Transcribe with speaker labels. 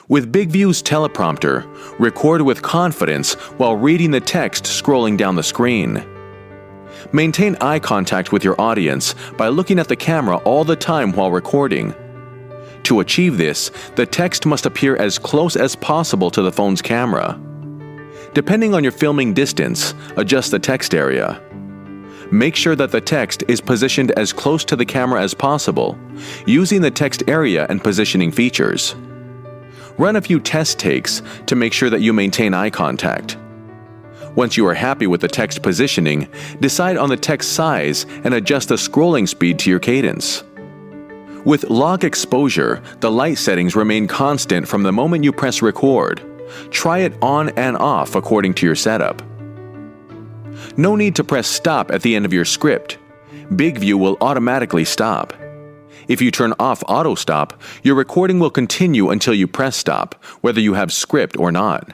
Speaker 1: With BIGVU's Teleprompter, record with confidence while reading the text scrolling down the screen. Maintain eye contact with your audience by looking at the camera all the time while recording. To achieve this, the text must appear as close as possible to the phone's camera. Depending on your filming distance, adjust the text area. Make sure that the text is positioned as close to the camera as possible, using the text area and positioning features. Run a few test takes to make sure that you maintain eye contact. Once you are happy with the text positioning, decide on the text size and adjust the scrolling speed to your cadence. With log exposure, the light settings remain constant from the moment you press record. Try it on and off according to your setup. No need to press stop at the end of your script. BIGVU will automatically stop. If you turn off auto stop, your recording will continue until you press stop, whether you have script or not.